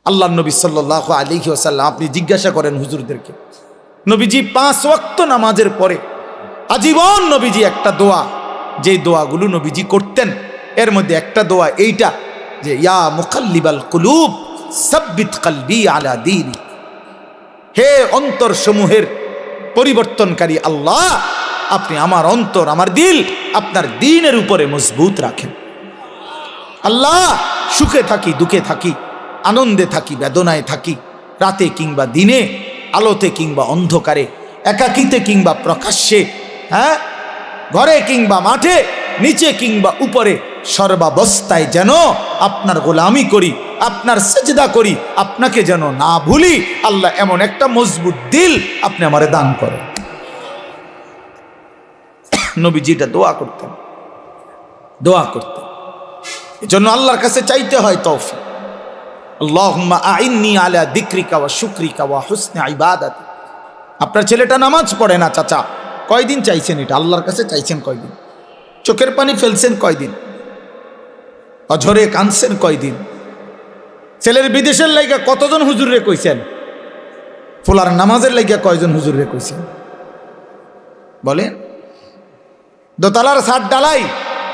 আল্লাহ নবী সাল্লাল্লাহু আলাইহি ওয়াসাল্লাম, আপনি জিজ্ঞাসা করেন হুজুরদেরকে, নবীজি 5 ওয়াক্ত নামাজের পরে আজীবন নবীজি একটা দোয়া, যে দোয়াগুলো নবীজি করতেন, এর মধ্যে একটা দোয়া এইটা যে ইয়া মুকাল্লিবাল কুলুব সাব্বিত কলবি আলা দীনি, হে অন্তর সমূহের পরিবর্তনকারী আল্লাহ, আপনি আমার অন্তর, আমার দিল আপনার দ্বীনের উপরে মজবুত রাখেন। আল্লাহ, সুখে থাকি দুঃখে থাকি, আনন্দে থাকি বেদনায় থাকি, রাতে কিংবা দিনে, আলোতে কিংবা অন্ধকারে, একাকিতে কিংবা প্রকাশ্যে, হ্যাঁ, ঘরে কিংবা মাঠে, নিচে কিংবা উপরে, সর্বাবস্থায় যেন আপনার গোলামি করি, আপনার সেজদা করি, আপনাকে যেন না ভুলি। আল্লাহ, এমন একটা মজবুত দিল আপনি আমারে দান করেন। নবীজিটা দোয়া করতেন, দোয়া করতেন। এজন্য আল্লাহর কাছে চাইতে হয় তৌফিক। আল্লাহুম্মা আইন্নি আলা যিকরিকা ওয়া শুকরিকা ওয়া হুসনি ইবাদাতি। আপনার ছেলেটা নামাজ পড়ে না চাচা, কয়দিন চাইছেন এটা? আল্লাহর কাছে চাইছেন কয়দিন? চোখের পানি ফেলছেন কয়দিন? অঝরে কাঁদছেন কয়দিন? ছেলের বিদেশের লাইগা কতজন হুজুরে কইছেন? ফুলার নামাজের লাইগা কয়জন হুজুরে কইছেন বলেন? দোতলার ছাদ ডালাই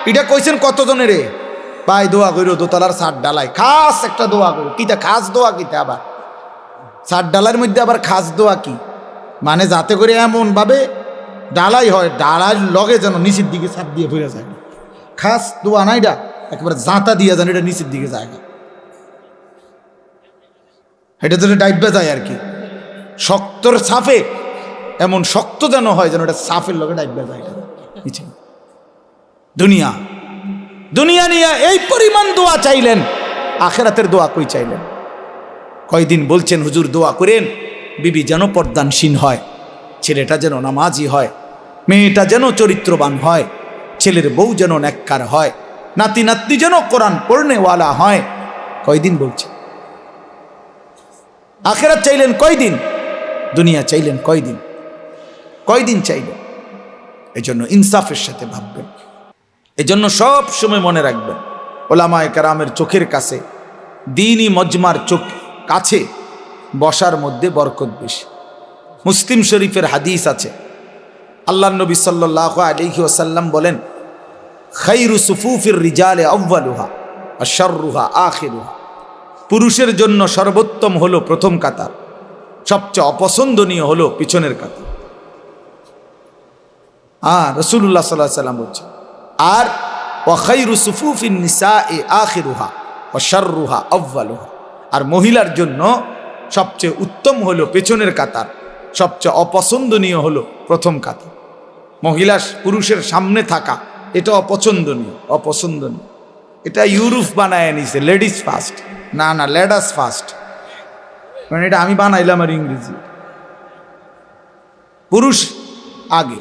এটা কইছেন কতজনের? ভাই দোয়া কইরো, দোতলার ছাদ ডালাই খাস একটা দোয়া করো। কিতা খাস দোয়া? কিতা আবার ছাদ ডালার মধ্যে আবার খাস দোয়া কি? মানে যাতে করে এমন ভাবে ডালাই হয়, ডালার লগে যেন নিচের দিকে ছাদ দিয়ে ফিরে যায়। খাস দোয়া না এটা, একেবারে জাঁতা দিয়ে যেন এটা নিচের দিকে যায় না, এটা যেন ডাইবা যায় আর কি। শক্তর সাফে এমন শক্ত যেন হয় যেন এটা সাফের লগে ডাইবা যায় নিচে। দুনিয়া দুনিয়া নিয়ে এই পরিমাণ দোয়া চাইলেন, আখেরাতের দোয়া কই চাইলেন? কয়দিন বলছেন হুজুর দোয়া করেন বিবি যেন পর্দানসীন হয়, ছেলেটা যেন নামাজি হয়, মেয়েটা যেন চরিত্রবান হয়, ছেলের বউ যেন নেককার হয়, নাতি নাতনি যেন কোরআন পড়নেওয়ালা হয়। কয়দিন বলছেন? আখেরাত চাইলেন কয়দিন? দুনিয়া চাইলেন কয়দিন? কয়দিন চাইলেন? এই জন্য ইনসাফের সাথে ভাববেন। এজন্য সব সময় মনে রাখবেন, ওলামায়ে কেরামের চোখের কাছে, দ্বীনি মজমার চোখ কাছে বসার মধ্যে বরকত বেশি। মুসলিম শরীফের হাদিস আছে, আল্লাহ নবী সাল্লাল্লাহু আলাইহি ওয়াসাল্লাম বলেন, খায়রু সুফুফির রিজালে আউয়ালুহা ওয়া শাররুহা আখিরুহা। পুরুষের জন্য সর্বোত্তম হলো প্রথম কাতার, সবচেয়ে অপছন্দনীয় হলো পিছনের কাতার। রাসূলুল্লাহ সাল্লাল্লাহু আলাইহি ওয়াসাল্লাম বলছেন, আর ওয়া খায়রু সুফুফিন নিসাই আখিরুহা ওয়া শাররুহা আউয়ালুহা। আর মহিলার জন্য সবচেয়ে উত্তম হলো পেছনের কাতার, সবচেয়ে অপছন্দনীয় হলো প্রথম কাতার। মহিলা পুরুষের সামনে থাকা এটা অপছন্দনীয়, অপছন্দনীয়। এটা ইউরোপ বানায় নিছে, লেডিস ফার্স্ট। না না, লেডাস ফার্স্ট, মানে এটা আমি বানাইলাম আর ইংরেজি। পুরুষ আগে,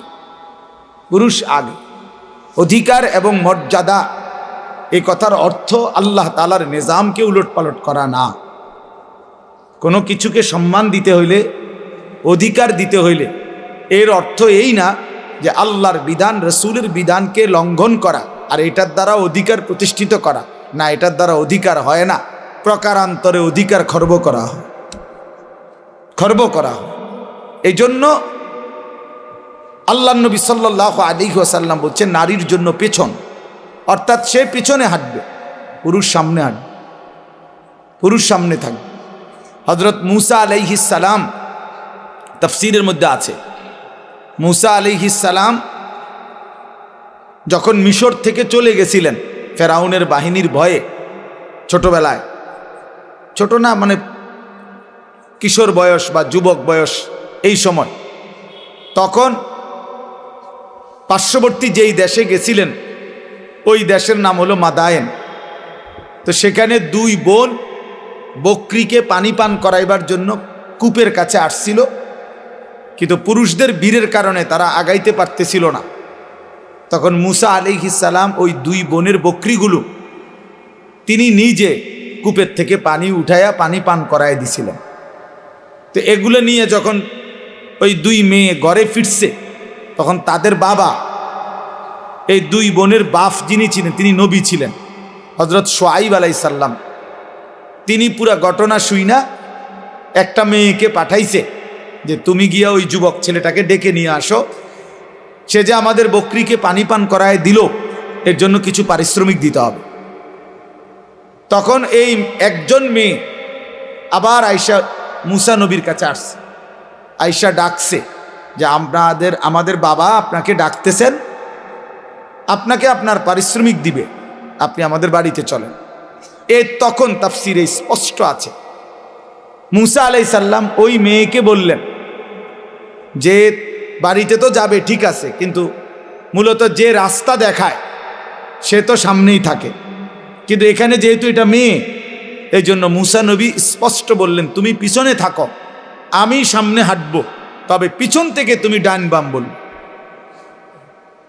পুরুষ আগে। অধিকার এবং মর্যাদা, এই কথার অর্থ আল্লাহ তাআলার নিজামকে উলটপালট করা না। কোনো কিছুকে সম্মান দিতে হইলে, অধিকার দিতে হইলে এর অর্থ এই না যে আল্লাহর বিধান রসুলের বিধানকে লঙ্ঘন করা আর এটার দ্বারা অধিকার প্রতিষ্ঠিত করা। না, এটার দ্বারা অধিকার হয় না, প্রকারান্তরে অধিকার খর্ব করা হয়, খর্ব করা হয়। এই জন্য আল্লাহ নবী সাল্লাল্লাহু আলাইহি ওয়াসাল্লাম বলছেন, নারীর জন্য পেছন, অর্থাৎ সে পিছনে হাঁটবে, পুরুষ সামনে হাঁটবে, পুরুষ সামনে থাকবে। হযরত মূসা আলাইহিস সালাম, তাফসীরের মধ্যে আছে, মূসা আলাইহিস সালাম যখন মিশর থেকে চলে গেছিলেন ফেরাউনের বাহিনীর ভয়ে, ছোটবেলায়, ছোট না মানে কিশোর বয়স বা যুবক বয়স এই সময়, তখন পার্শ্ববর্তী যেই দেশে গেছিলেন ওই দেশের নাম হলো মাদায়েন। তো সেখানে দুই বোন বকরিকে পানি পান করাইবার জন্য কূপের কাছে আসছিল, কিন্তু পুরুষদের বীরের কারণে তারা আগাইতে পারতেছিল না। তখন মূসা আলাইহিস সালাম ওই দুই বোনের বকরিগুলো তিনি নিজে কূপের থেকে পানি উঠাইয়া পানি পান করাই দিছিলেন। তো এগুলো নিয়ে যখন ওই দুই মেয়ে ঘরে ফিরছে, তখন তাদের বাবা, এই দুই বোনের বাপ যিনি ছিলেন তিনি নবী ছিলেন, হযরত শুআইব আলাইহিস সালাম, তিনি পুরা ঘটনা শুই না একটা মেয়েকে পাঠাইছে যে তুমি গিয়া ওই যুবক ছেলেটাকে ডেকে নিয়ে আসো, সে যে আমাদের বকরিকে পানি পান করায় দিল এর জন্য কিছু পারিশ্রমিক দিতে হবে। তখন এই একজন মেয়ে আবার আয়েশা মুসা নবীর কাছে আসছে, আয়েশা ডাকছে যে আমাদের বাবা আপনাকে ডাকতেছেন, আপনাকে আপনার পারিশ্রমিক দিবে, আপনি আমাদের বাড়িতে চলেন। তখন তাফসিরে স্পষ্ট আছে মুসা আলাইহিস সালাম ওই মেয়েকে বললেন যে বাড়িতে তো যাবে ঠিক আছে, কিন্তু মূলত যে রাস্তা দেখায় সে তো সামনেই থাকে, কিন্তু এখানে যেহেতু এটা মেয়ে এই জন্য মুসা নবী স্পষ্ট বললেন তুমি পিছনে থাকো, আমি সামনে হাঁটবো, তবে পিছন থেকে তুমি ডান বাম বলবে।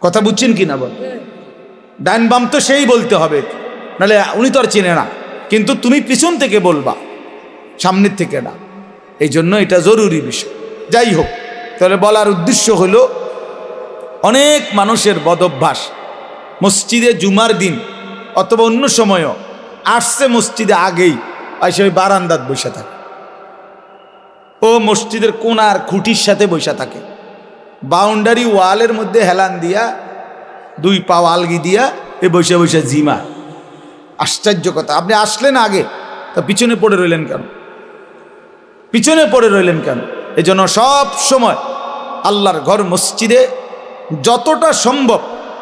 কথা বুঝছেন কি না? বল ডান বাম তো সেই বলতে হবে, নাহলে উনি তো আর চেনে না, কিন্তু তুমি পিছন থেকে বলবা, সামনের থেকে না। এই জন্য এটা জরুরি বিষয়। যাই হোক, তাহলে বলার উদ্দেশ্য হলো অনেক মানুষের বদভ্যাস মসজিদে জুমার দিন অথবা অন্য সময়ও আসছে মসজিদে আগেই এসে ওই বারান্দাত বসে থাকে, ও মসজিদের কোনার খুঁটির সাথে বসে থাকে, বাউন্ডারি ওয়ালের মধ্যে হেলান দিয়া দুই পা আলগি দিয়া এ বসে বসে জিমা। আশ্চর্য কথা, আপনি আসলেন আগে তা পিছনে পড়ে রইলেন কেন? পিছনে পড়ে রইলেন কেন? এই জন্য সব সময় আল্লাহর ঘর মসজিদে যতটা সম্ভব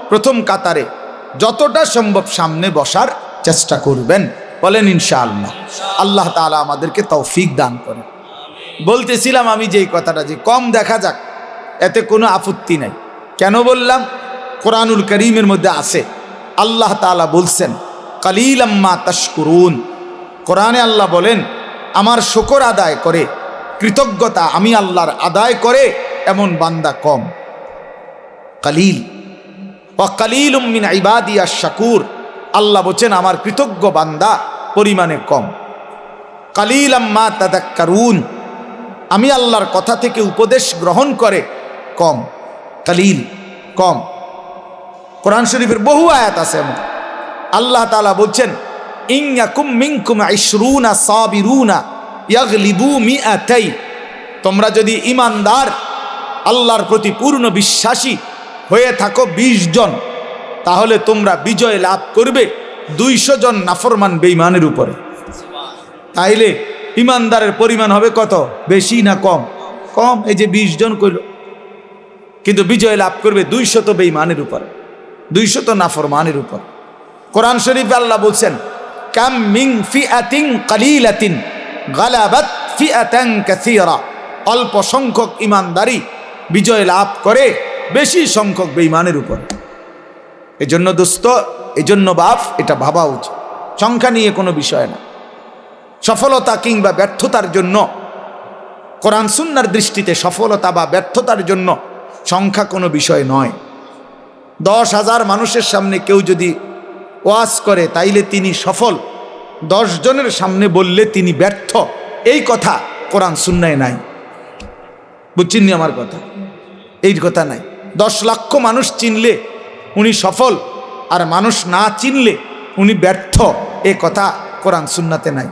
প্রথম কাতারে, যতটা সম্ভব সামনে বসার চেষ্টা করবেন। বলেন ইনশাআল্লাহ। আল্লাহ তাআলা আমাদেরকে তৌফিক দান করেন। বলতেছিলাম আমি যে এই কথাটা যে কম দেখা যাক এতে কোনো আপত্তি নাই। কেন বললাম? কোরআনুল কারীমের মধ্যে আছে আল্লাহ তাআলা বলছেন কালিলাম মা তাশকুরুন। কোরআনে আল্লাহ বলেন আমার শুকর আদায় করে, কৃতজ্ঞতা আমি আল্লাহর আদায় করে এমন বান্দা কম। কালিল ওয়া কালিলুম মিন ইবাদিয়াশ শাকুর। আল্লাহ বলেন আমার কৃতজ্ঞ বান্দা পরিমাণে কম। কালিলাম মা তাযাক্কারুন, আমি আল্লাহর কথা থেকে উপদেশ গ্রহণ করে কম। কালিল কম। কোরআন শরীফের বহু আয়াত আছে এমন। আল্লাহ তাআলা বলছেন ইন ইয়াকুম মিনকুম 20 সাবিরুনা ইয়াগলিবু মিআতাই। তোমরা যদি ঈমানদার আল্লাহর প্রতি পূর্ণ বিশ্বাসী হয়ে থাকো 20 জন, তাহলে তোমরা বিজয় লাভ করবে 200 জন নাফরমান বেঈমানের উপরে। তাইলে ঈমানদারের পরিমাণ হবে কত? বেশি না কম? কম। এই যে 20 জন কইল, কিন্তু বিজয় লাভ করবে 200 বেঈমানের উপর, 200 নাফরমানের উপর। কোরআন শরীফে আল্লাহ বলছেন কাম মিন ফিআতিন কালিলাতিন গালাবাত ফিআতান কাসীরা। অল্প সংখ্যক ঈমানদারি বিজয় লাভ করে বেশি সংখ্যক বেঈমানের উপর। এজন্য দোস্ত, এজন্য বাপ, এটা ভাবা উচিত। সংখ্যা নিয়ে কোনো বিষয় না। সফলতা কিংবা ব্যর্থতার জন্য কোরআন সুন্নাহর দৃষ্টিতে সফলতা বা ব্যর্থতার জন্য সংখ্যা কোনো বিষয় নয়। 10,000 মানুষের সামনে কেউ যদি ওয়াজ করে তাইলে তিনি সফল, 10 জনের সামনে বললে তিনি ব্যর্থ, এই কথা কোরআন সুন্নায় নাই। বুঝছেন নি আমার কথা? এই কথা নাই। 10 লক্ষ মানুষ চিনলে উনি সফল, আর মানুষ না চিনলে উনি ব্যর্থ, এ কথা কোরআন সুন্নাতে নাই।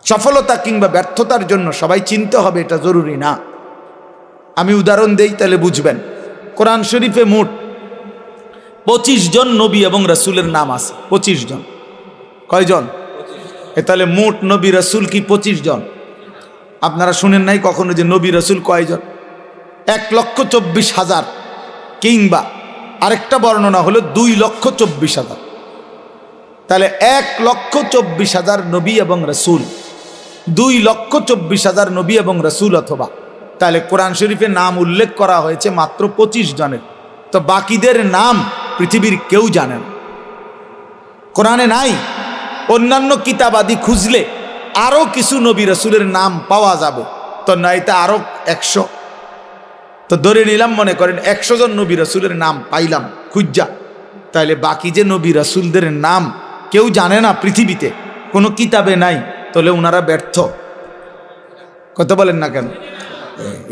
সফলতা কিংবা ব্যর্থতার জন্য সবাই চিনতে হবে এটা জরুরি না। আমি উদাহরণ দেই তাহলে বুঝবেন। কোরআন শরীফে মোট 25 জন নবী এবং রাসূলের নাম আছে। 25 জন। কয়জন? তাহলে মোট নবী রাসূল কি 25 জন? আপনারা শুনেন নাই কখনো যে নবী রাসূল কয়জন? 1,24,000, কিংবা আরেকটা বর্ণনা হলো 2,24,000। তাহলে 1,24,000 নবী এবং রাসূল, 2,24,000 নবী এবং রাসূল, অথবা তাহলে কোরআন শরীফে নাম উল্লেখ করা হয়েছে মাত্র 25 জনের। তো বাকিদের নাম পৃথিবীর কেউ জানে না, কোরআনে নাই। অন্যান্য কিতাবাদি খুঁজলে আরো কিছু নবী রাসূলের নাম পাওয়া যাবে, তো নয়তো আরো 100। তো ধরে নিলাম মনে করেন 100 জন নবী রাসূলের নাম পাইলাম খুঁজা, তাহলে বাকি যে নবী রাসূলদের নাম কেউ জানে না পৃথিবীতে, কোনো কিতাবে নাই, তাহলে ওনারা ব্যর্থ। কথা বলেন না কেন?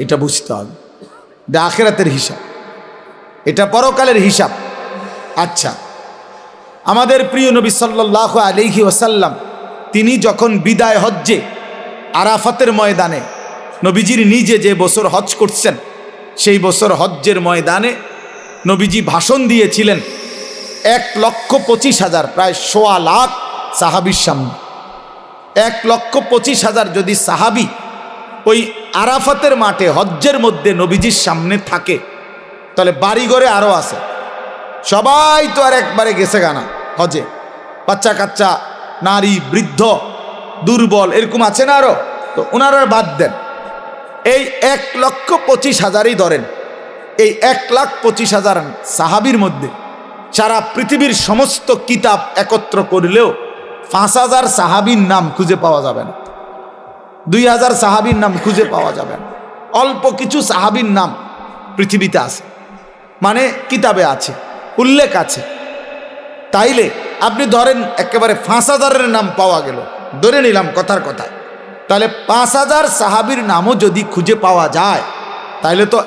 এটা বুঝতে হবে। এটা আখিরাতের হিসাব, এটা পরকালের হিসাব। আচ্ছা, আমাদের প্রিয় নবী সাল্লাল্লাহু আলাইহি ওয়াসাল্লাম তিনি যখন বিদায় হজ্জে আরাফাতের ময়দানে নবীজির নিজে যে বছর হজ করছেন সেই বছর হজ্জের ময়দানে নবীজি ভাষণ দিয়েছিলেন 1,25,000 প্রায় 1.25 লাখ সাহাবীর সামনে। 1,25,000 যদি সাহাবী ওই আরাফাতের মাঠে হজ্জের মধ্যে নবীজির সামনে থাকে, তাহলে বাড়িঘরে আরও আছে, সবাই তো আর একবারে গেছে গানা হজে, বাচ্চা কাচ্চা, নারী, বৃদ্ধ, দুর্বল এরকম আছে না আরো, তো ওনারা বাদ দেন। এই 1,25,000ই ধরেন, এই 1,25,000 সাহাবীর মধ্যে সারা পৃথিবীর সমস্ত কিতাব একত্র করলেও 5,000 সাহাবীর নাম খুঁজে পাওয়া যাবে না, 2,000 সাহাবীর নাম খুঁজে পাওয়া যাবে না। অল্প কিছু সাহাবীর নাম পৃথিবীতে আছে, মানে কিতাবে আছে, উল্লেখ আছে। তাইলে আপনি ধরেন একেবারে 5,000-এর নাম পাওয়া গেল, ধরে নিলাম কথার কথায়, তাহলে 5,000 সাহাবীর নামও যদি খুঁজে পাওয়া যায়, তাইলে তো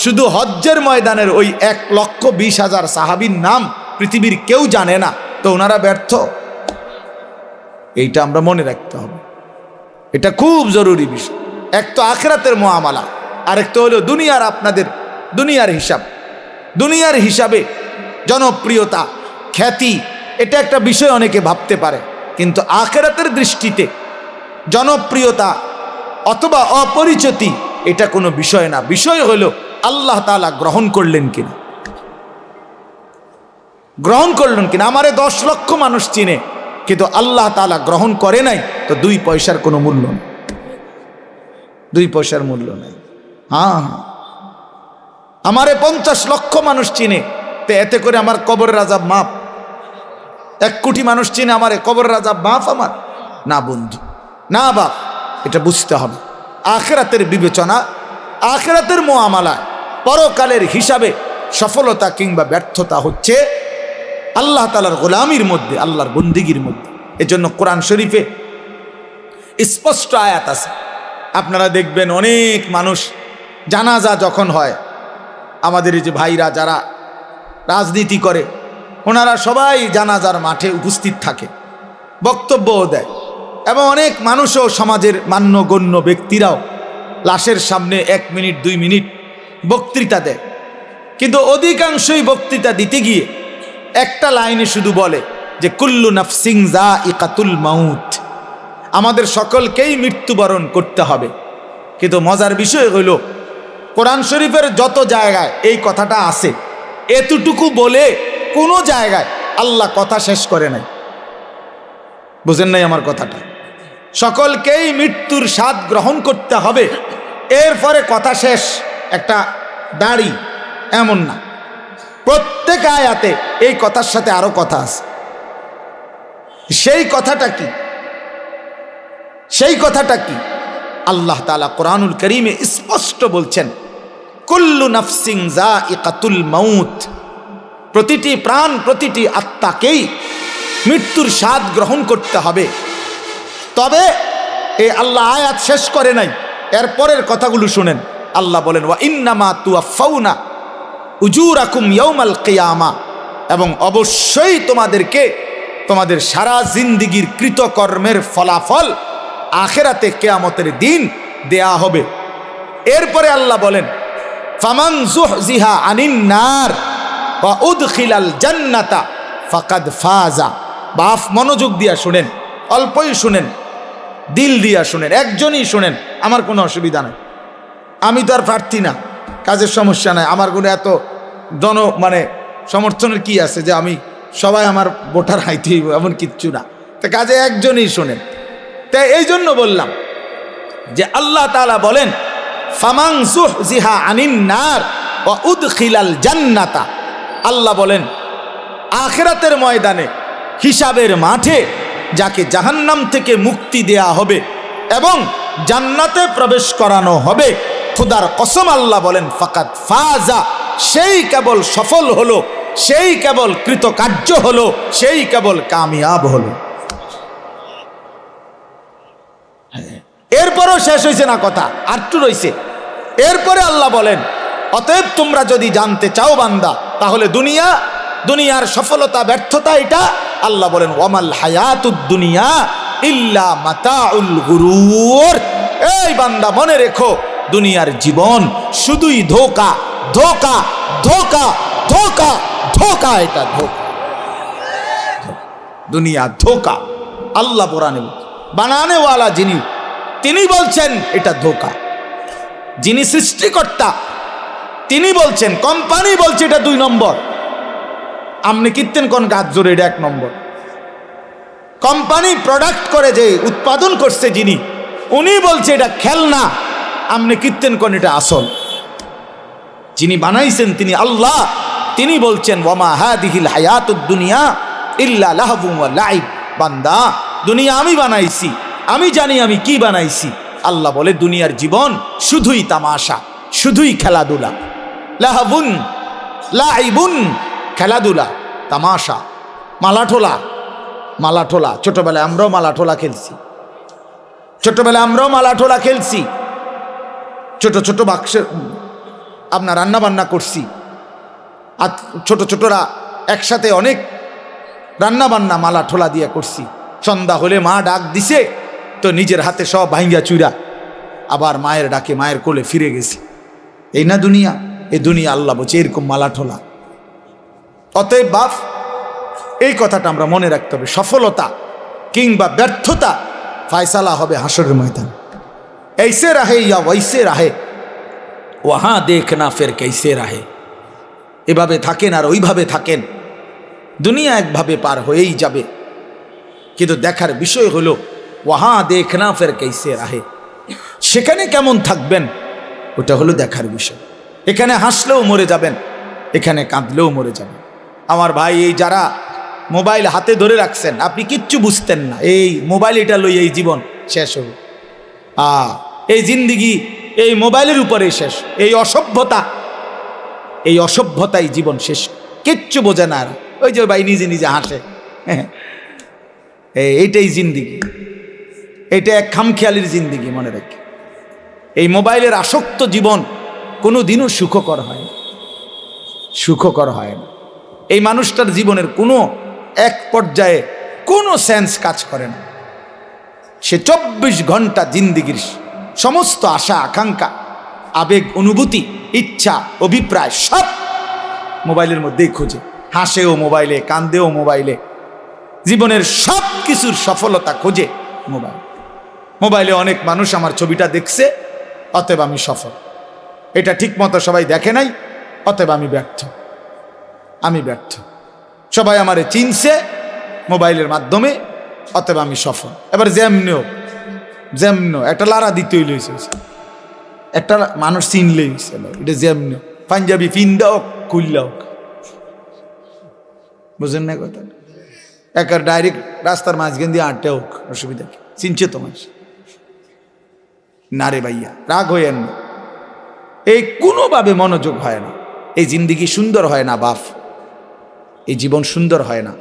শুধু হজ্জের ময়দানের ওই 1,20,000 সাহাবীর নাম পৃথিবীর কেউ জানে না, তো ওনারা ব্যর্থ। এইটা আমরা মনে রাখতে হবে, এটা খুব জরুরি বিষয়। এক তো আখিরাতের মুআমালা, আরেক তো হলো দুনিয়ার, আপনাদের দুনিয়ার হিসাব। দুনিয়ার হিসাবে জনপ্রিয়তা, খ্যাতি, এটা একটা বিষয় অনেকে ভাবতে পারে, কিন্তু আখিরাতের দৃষ্টিতে জনপ্রিয়তা অথবা অপরিচিতি এটা কোনো বিষয় না। বিষয় হলো আল্লাহ তাআলা গ্রহণ করলেন কিনা, গ্রহণ করলেন কিনা। আমারে 10 লক্ষ মানুষ চিনে, কিন্তু আল্লাহ তাআলা গ্রহণ করে নাই, তো 2 পয়সার কোনো মূল্য নেই, 2 পয়সার মূল্য নেই। হ্যাঁ, আমারে 50 লক্ষ মানুষ চিনে, তো এতে করে আমার কবরের আযাব মাফ? 1 কোটি মানুষ চিনে আমারে, কবরের আযাব মাফ আমার? না বন্ধু, না বাপ, এটা বুঝতে হবে। আখিরাতের বিবেচনা, আখিরাতের মুআমালায়, পরকালের হিসাবে সফলতা কিংবা ব্যর্থতা হচ্ছে আল্লাহ তাআলার গোলামির মধ্যে, আল্লাহর বন্দেগীর মধ্যে। এজন্য কোরআন শরীফে স্পষ্ট আয়াত আছে। আপনারা দেখবেন অনেক মানুষ জানাজা যখন হয়, আমাদের এই যে ভাইরা যারা রাজনীতি করে, ওনারা সবাই জানাজার মাঠে উপস্থিত থাকে, বক্তব্যও দেয়, এবং অনেক মানুষও সমাজের মান্যগণ্য ব্যক্তিরাও লাশের সামনে 1 মিনিট 2 মিনিট বক্তৃতা দেয়। কিন্তু অধিকাংশই বক্তৃতা দিতে গিয়ে একটা লাইনে শুধু বলে যে কুল্লু নাফসিন যায়িকাতুল মাউত, আমাদের সকলকেই মৃত্যুবরণ করতে হবে। কিন্তু মজার বিষয় হইল কোরআন শরীফের যত জায়গায় এই কথাটা আছে, এতটুকু বলে কোনো জায়গায় আল্লাহ কথা শেষ করে নাই। বুঝেন নাই আমার কথাটা? সকলকেই মৃত্যুর স্বাদ গ্রহণ করতে হবে, এরপরে কথা শেষ, একটা দাড়ি, এমন না। প্রত্যেক আয়াতে এই কথার সাথে আরো কথা আছে। সেই কথাটা কি? সেই কথাটা কি? আল্লাহ তাআলা কোরআনুল কারীমে স্পষ্ট বলছেন, কুল্লু নাফসিন যায়িকাতুল মাউত, প্রতিটি প্রাণ, প্রতিটি আত্মাকেই মৃত্যুর স্বাদ গ্রহণ করতে হবে। তবে এই আল্লাহ আয়াত শেষ করে নাই, এরপরের কথাগুলো শুনেন। আল্লাহ বলেন, ওয়া ইন্নামা তুওয়াফাউনা উজুরাকুম ইয়াউমাল কিয়ামা, এবং অবশ্যই তোমাদেরকে তোমাদের সারা জিন্দেগীর কৃতকর্মের ফলাফল আখিরাতে কিয়ামতের দিন দেয়া হবে। এরপরে আল্লাহ বলেন, ফামান যুহজিহা আনিন নার ওয়া উদখিলাল জান্নাতা ফাকাদ ফাজা। বাপ মনোযোগ দিয়া শুনেন, অল্পই শুনেন, দিল দিয়া শুনেন, একজনই শুনেন, আমার কোনো অসুবিধা নাই। আমি তো আর প্রার্থী না, কাজের সমস্যা নাই, আমার কোনো এত সমর্থনের কি আছে যে আমি সবাই আমার ভোটার হাইতে হইব, এমন কিচ্ছু না। তো কাজে একজনই শোনেন। তাই এই জন্য বললাম যে আল্লাহ তাআলা বলেন, ফামান যুহজিহা আনিন নার ওয়া উদখিলাল জান্নাতা। আল্লাহ বলেন আখিরাতের ময়দানে, হিসাবের মাঠে যাকে জাহান্নাম থেকে মুক্তি দেয়া হবে এবং জান্নাতে প্রবেশ করানো হবে, খোদার কসম আল্লাহ বলেন, ফাকাদ ফাজা, সেই কেবল সফল হলো, সেই কেবল কৃতকার্য হলো, সেই কেবল কামিয়াব হলো। এরপরও শেষ হয়েছে না কথা, আরটু রয়েছে। এরপরে আল্লাহ বলেন, অতএব তোমরা যদি জানতে চাও বান্দা, তাহলে দুনিয়ার সফলতা ব্যর্থতা এটা। আল্লাহ বলেন, ওয়ামাল হায়াতুদ দুনিয়া ইল্লা মাতাউল গুরুর। এই বান্দা মনে রেখো, দুনিয়ার জীবন শুধুই ধোঁকা, ধোঁকা, ধোঁকা, ধোঁকা, ধোঁকা। এটা ধোঁকা, দুনিয়া ধোঁকা। আল্লাহ কোরআনে বানানেওয়ালা যিনি, তিনি বলছেন এটা ধোঁকা। যিনি সৃষ্টিকর্তা তিনি বলছেন, কোম্পানি বলছে এটা 2 নম্বর। আপনি কীর্তেন কোন গাছ জোরে, এটা 1 নম্বর। কোম্পানি প্রোডাক্ট করে যে উৎপাদন করছে যিনি, উনি বলছে এটা খেলনা, আপনি কীর্তেন কোন এটা আসল। যিনি বানাইছেন তিনি আল্লাহ, তিনি বলছেন ওয়ামা হাদিহিল হায়াতুদ দুনিয়া ইল্লা লাহবুন ওয়া লাইব। বান্দা, দুনিয়া আমি বানাইছি, আমি জানি আমি কি বানাইছি। আল্লাহ বলে দুনিয়ার জীবন শুধুই তামাশা, শুধুই খেলাধুলা। লাহবুন লাইবুন, খেলাধুলা, তামাশা, মালাঠোলা। মালাঠোলা ছোটবেলায় আমরাও মালাঠোলা খেলছি, ছোটবেলায় আমরাও মালাঠোলা খেলছি। ছোট ছোট বাক্সের আপনার রান্না বান্না করছি, আর ছোট ছোটরা একসাথে অনেক রান্না বান্না মালাঠোলা দিয়ে করছি। সন্ধ্যা হলে মা ডাক দিছে তো নিজের হাতে সব ভাঙ্গা চুরা আবার মায়ের ডাকে মায়ের কোলে ফিরে গেছি। এই না দুনিয়া? এই দুনিয়া আল্লাহ বলছে এরকম মালাঠোলা। অতএব বাপ, এই কথাটা আমরা মনে রাখতে হবে। সফলতা কিংবা ব্যর্থতা ফায়সালা হবে হাসরের ময়দান। ऐसे रहे या वैसे रहे वहां देखना फिर कैसे रहे। এভাবে থাকেন আর ওইভাবে থাকেন, দুনিয়া একভাবে পার হয়েই যাবে। কিন্তু দেখার বিষয় হলো ওয়াহা দেখনা ফের कैसे रहे, সেখানে কেমন থাকবেন ওটা হলো দেখার বিষয়। এখানে হাসলেও মরে যাবেন, এখানে কাঁদলেও মরে যাবেন। আমার ভাই, এই যারা মোবাইল হাতে ধরে রাখছেন, আপনি কিচ্ছু বুঝতেন না। এই মোবাইল এটা লই এই জীবন শেষ হবে। এই জিন্দিগি এই মোবাইলের উপরে শেষ। এই অসভ্যতা, এই অসভ্যতাই জীবন শেষ। কিচ্ছু বোঝে না। ওই যে ভাই নিজে নিজে হাসে, এইটাই জিন্দিগি। এটা এক খামখেয়ালির জিন্দিগি। মনে রাখি, এই মোবাইলের আসক্ত জীবন কোনো দিনও সুখকর হয় না, সুখকর হয় না। এই মানুষটার জীবনের কোনো এক পর্যায়ে কোনো সেন্স কাজ করে না। সে 24 ঘন্টা জিন্দিগির সমস্ত আশা আকাঙ্ক্ষা, আবেগ, অনুভূতি, ইচ্ছা, অভিপ্রায় সব মোবাইলের মধ্যেই খোঁজে। হাসেও মোবাইলে, কান্দেও মোবাইলে, জীবনের সব কিছুর সফলতা খোঁজে মোবাইল। মোবাইলে অনেক মানুষ আমার ছবিটা দেখছে, অতএব আমি সফল। এটা ঠিক মতো সবাই দেখে নাই, অতএব আমি ব্যর্থ। আমি ব্যর্থ। সবাই আমারে চিনছে মোবাইলের মাধ্যমে, অতএব আমি সফল। এবার যেমনিও একটা লারা দিতেই লইছে, একটা মানুষ চিনলেই এটা যেমনিও পাঞ্জাবি ফিন্দা হোক খুললা হোক, বুঝেন না কথা? একার ডাইরেক্ট রাস্তার মাঝখান দিয়ে আটটা হোক, অসুবিধা কি? চিনছে তো মানুষ না রে ভাইয়া, রাগ হইয়েন না। এই কোনোভাবে মনোযোগ হয় না। এই জিন্দিগি সুন্দর হয় না বাপ, এই জীবন সুন্দর হয় না।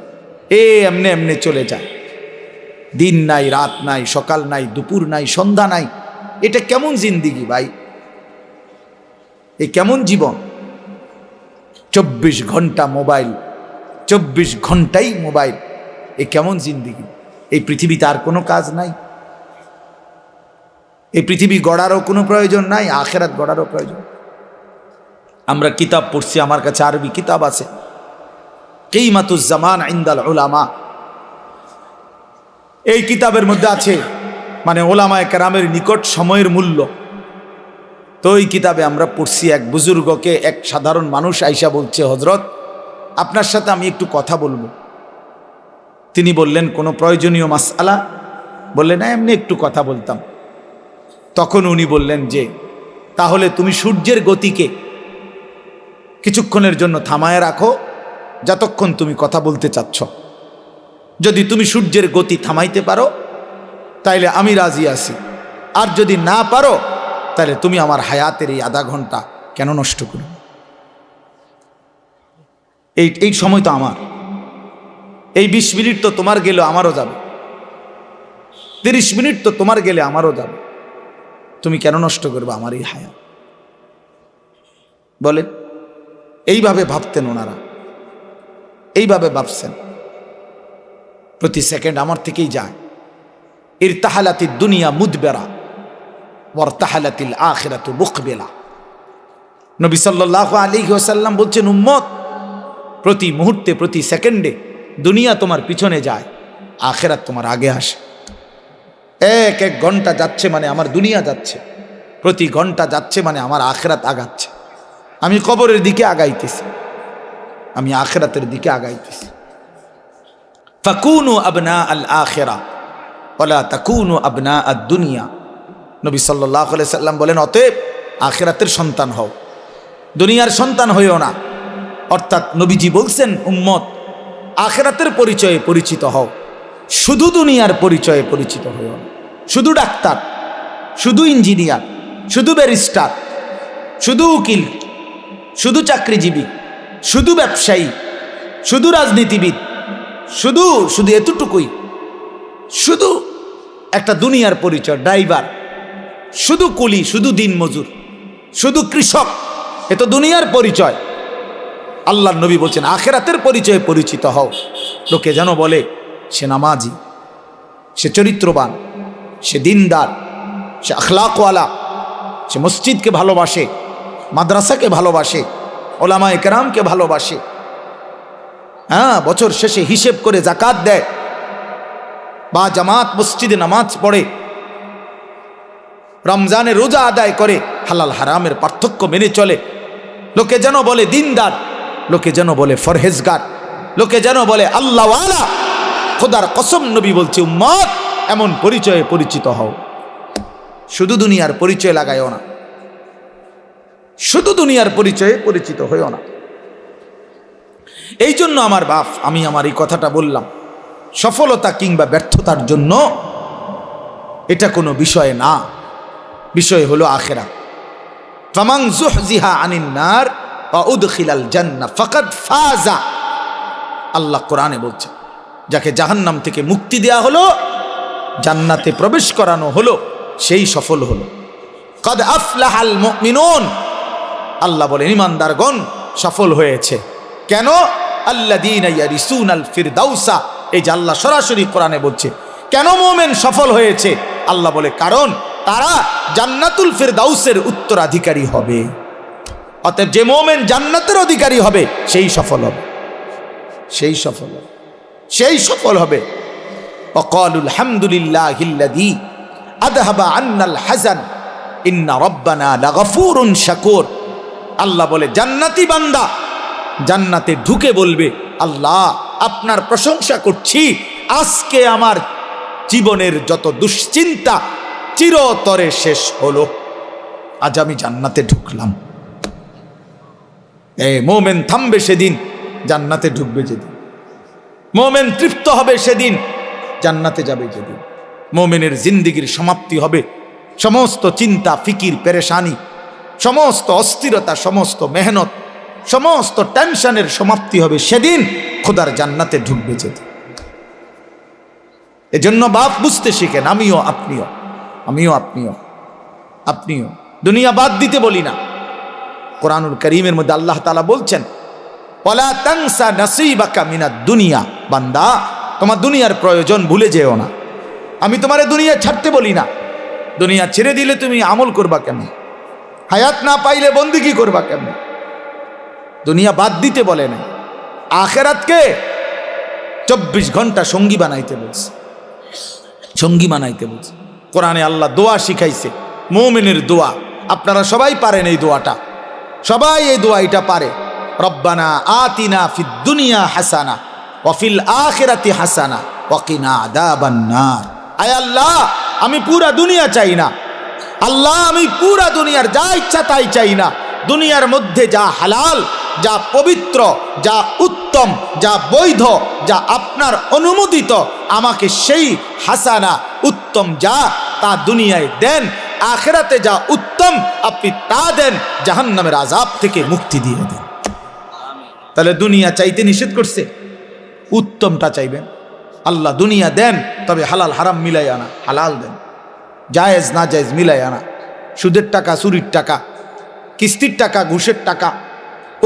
এমনি এমনি চলে যায়। দিন নাই, রাত নাই, সকাল নাই, দুপুর নাই, সন্ধ্যা নাই। এটা কেমন জিন্দিগি ভাই? এই কেমন জীবন? 24 ঘন্টা মোবাইল, 24 ঘন্টাই মোবাইল। এই কেমন জিন্দিগি? এই পৃথিবীতে আর কোনো কাজ নাই? এই পৃথিবী গড়ারও কোনো প্রয়োজন নাই, আখেরাত গড়ারও প্রয়োজন। আমরা কিতাব পড়ছি, আমার কাছে আরবি কিতাব আছে, কিমাতুজ জামান ইনদাল উলামা। এই কিতাবের মধ্যে আছে মানে ওলামায়ে কেরামের নিকট সময়ের মূল্য। তো এই কিতাবে আমরা পড়ছি, এক বুজুর্গকে এক সাধারণ মানুষ আইসা বলছে, হজরত আপনার সাথে আমি একটু কথা বলবো। তিনি বললেন, কোনো প্রয়োজনীয় মাসআলা? বললেন না, এমনি একটু কথা বলতাম। তখন উনি বললেন যে, তাহলে তুমি সূর্যের গতিকে কিছুক্ষণের জন্য থামায় রাখো, যতক্ষণ তুমি কথা বলতে চাচ্ছ। যদি তুমি সূর্যের গতি থামাইতে পারো তাইলে আমি রাজি আছি, আর যদি না পারো তাহলে তুমি আমার হায়াতের এই আধা ঘন্টা কেন নষ্ট করবে? এই সময় তো আমার, এই 20 মিনিট তো তোমার গেলে আমারও যাবে, 30 মিনিট তো তোমার গেলে আমারও যাবে। তুমি কেন নষ্ট করবে আমার এই হায়াত? বলেন, এইভাবে ভাবতেন ওনারা, এইভাবে ভাবছেন। প্রতি সেকেন্ড আমার থেকেই যায়, ইরতাহালাতিদ দুনিয়া মুদবেরা ওয়ারতাহালাতিল আখিরাতু মুকবিলা। নবী সাল্লাল্লাহু আলাইহি ওয়াসাল্লাম বলছেন, উম্মত, প্রতি মুহূর্তে প্রতি সেকেন্ডে দুনিয়া তোমার পিছনে যায়, আখিরাত তোমার আগে আসে। এক এক ঘন্টা যাচ্ছে মানে আমার দুনিয়া যাচ্ছে, প্রতি ঘন্টা যাচ্ছে মানে আমার আখিরাত আগাচ্ছে। আমি কবরের দিকে আগাইতেছি, আমি আখিরাতের দিকে আগাইতেছি। ফাকুনু আবনা আল আখিরা ওয়ালা তাকুনু আবনা আদ দুনিয়া। নবী সাল্লাল্লাহু আলাইহি সাল্লাম বলেন, অতএব আখিরাতের সন্তান হও, দুনিয়ার সন্তান হইও না। অর্থাৎ নবীজি বলছেন, উম্মত, আখিরাতের পরিচয়ে পরিচিত হও, শুধু দুনিয়ার পরিচয়ে পরিচিত হইও না। শুধু ডাক্তার, শুধু ইঞ্জিনিয়ার, শুধু ব্যারিস্টার, শুধু উকিল, শুধু চাকরিজীবী, শুধু ব্যবসায়ী, শুধু রাজনীতিবিদ, শুধু শুধু এতটুকুই, শুধু একটা দুনিয়ার পরিচয়, ড্রাইভার, শুধু কুলি, শুধু দিনমজুর, শুধু কৃষক, এ তো দুনিয়ার পরিচয়। আল্লাহর নবী বলছেন, আখিরাতের পরিচয়ে পরিচিত হও। লোকে যেন বলে সে নামাজি, সে চরিত্রবান, সে দিনদার, সে আখলাকওয়ালা, সে মসজিদকে ভালোবাসে, মাদ্রাসাকে ভালোবাসে, ওলামায়ে কেরামকে ভালোবাসে। হ্যাঁ, বছর শেষে হিসেব করে যাকাত দেয়, বা জামাত মসজিদে নামাজ পড়ে, রমজানে রোজা আদায় করে, হালাল হারামের পার্থক্য মেনে চলে। লোকে যেন বলে দিনদার, লোকে যেন বলে ফরহেজগার, লোকে যেন বলে আল্লাহওয়ালা। খোদার কসম, নবী বলছে, উম্মত, এমন পরিচয়ে পরিচিত হও। শুধু দুনিয়ার পরিচয় লাগাইও না, শুধু দুনিয়ার পরিচয়ে পরিচিত হইও না। এই জন্য আমার বাপ, আমি আমার এই কথাটা বললাম, সফলতা কিংবা ব্যর্থতার জন্য এটা কোনো বিষয় না, বিষয় হলো আখিরাত। ফামান যুহজিহা আনিন নার ওয়া উদখিলাল জান্নাহ ফাকাদ ফাজা। আল্লাহ কোরআনে বলছেন, যাকে জাহান্নাম থেকে মুক্তি দেয়া হলো, জান্নাতে প্রবেশ করানো হলো, সেই সফল হলো। কাদ আফলাহাল মুমিনুন, আল্লাহ বলেন ঈমানদারগণ সফল হয়েছে। কেন? আল্লাযীনা ইয়ারিসুনাল ফিরদাউসা। এই যে আল্লাহ সরাসরি কোরআনে বলছে, কেন মুমিন সফল হয়েছে? আল্লাহ বলে, কারণ তারা জান্নাতুল ফিরদাউসের উত্তরাধিকারী হবে। অতএব যে মুমিন জান্নাতের অধিকারী হবে, সেই সফল হবে, সেই সফল হবে, সেই সফল হবে। ওয়াকালুল হামদুলিল্লাহিল্লাযী আযহাবা আন্নাল হাযান ইন্না রাব্বানা লাগফুরুন শাকুর। আল্লাহ বলে, জান্নাতি বান্দা জান্নাতে ঢুকে বলবে, আল্লাহ, আপনার প্রশংসা করছি, আজকে আমার জীবনের যত দুশ্চিন্তা চিরতরে শেষ হলো, আজ আমি জান্নাতে ঢুকলাম। মোমেন থামবে সেদিন, জান্নাতে ঢুকবে যেদিন। মোমেন তৃপ্ত হবে সেদিন, জান্নাতে যাবে যেদিন। মোমেনের জিন্দিগির সমাপ্তি হবে, সমস্ত চিন্তা ফিকির পেরেশানি, সমস্ত অস্থিরতা, সমস্ত মেহনত, সমস্ত টেনশনের সমাপ্তি হবে সেদিন, খোদার জান্নাতে ঢুকবে যেদিন। এজন্য বাপ বুঝতে শিখেন, আমিও আপনিও, আমিও আপনিও, আপনিও। দুনিয়া বাদ দিতে বলি না। কোরআনুল কারীমের মধ্যে আল্লাহ তাআলা বলছেন, ওয়ালা তানসা নাসীবাকা মিনাদ দুনিয়া। বান্দা, তোমার দুনিয়ার প্রয়োজন ভুলে যেও না। আমি তোমারে দুনিয়া ছাড়তে বলি না। দুনিয়া ছেড়ে দিলে তুমি আমল করবা কেমন? হায়াত না পাইলে বন্দেগী করবা কেমন? দুনিয়া বাদ দিতে বলে না, আখিরাতকে 24 ঘন্টা সঙ্গী বানাইতে বলছে, সঙ্গী বানাইতে বলছে। কোরআনে আল্লাহ দোয়া শিখাইছে, মুমিনের দোয়া। আপনারা সবাই পারেন এই দোয়াটা, সবাই এই দোয়া এটা পারে। রব্বানা আতিনা ফিদ দুনিয়া হাসানা ওয়া ফিল আখিরাতি হাসানা ওয়া কিনা আযাবান নার। আয় আল্লাহ, আমি পুরা দুনিয়া চাই না। আল্লাহ, আমি পুরা দুনিয়ার যা ইচ্ছা তাই চাই না। দুনিয়ার মধ্যে যা হালাল, যা পবিত্র, যা উত্তম, যা বৈধ, যা আপনার অনুমোদিত, আমাকে সেই হাসানা, উত্তম যা, তা দুনিয়ায় দেন। আখিরাতে যা উত্তম আপনি তা দেন, জাহান্নামের আযাব থেকে মুক্তি দিয়ে দেন। তাহলে দুনিয়া চাইতে নিষেধ করছে, উত্তমটা চাইবেন। আল্লাহ দুনিয়া দেন, তবে হালাল হারাম মিলাই আনা, হালাল দেন, জায়েজ না জায়েজ মিলাই আনা। সুদের টাকা, চুরির টাকা, কিস্তির টাকা, ঘুষের টাকা,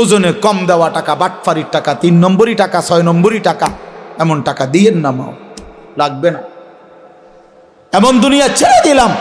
ওজনে কম দেওয়া টাকা, বাটফারির টাকা, 3 নম্বরই টাকা, 6 নম্বরই টাকা, এমন টাকা দিয়েন না, মাও লাগবে না। এমন দুনিয়া ছেড়ে দিলাম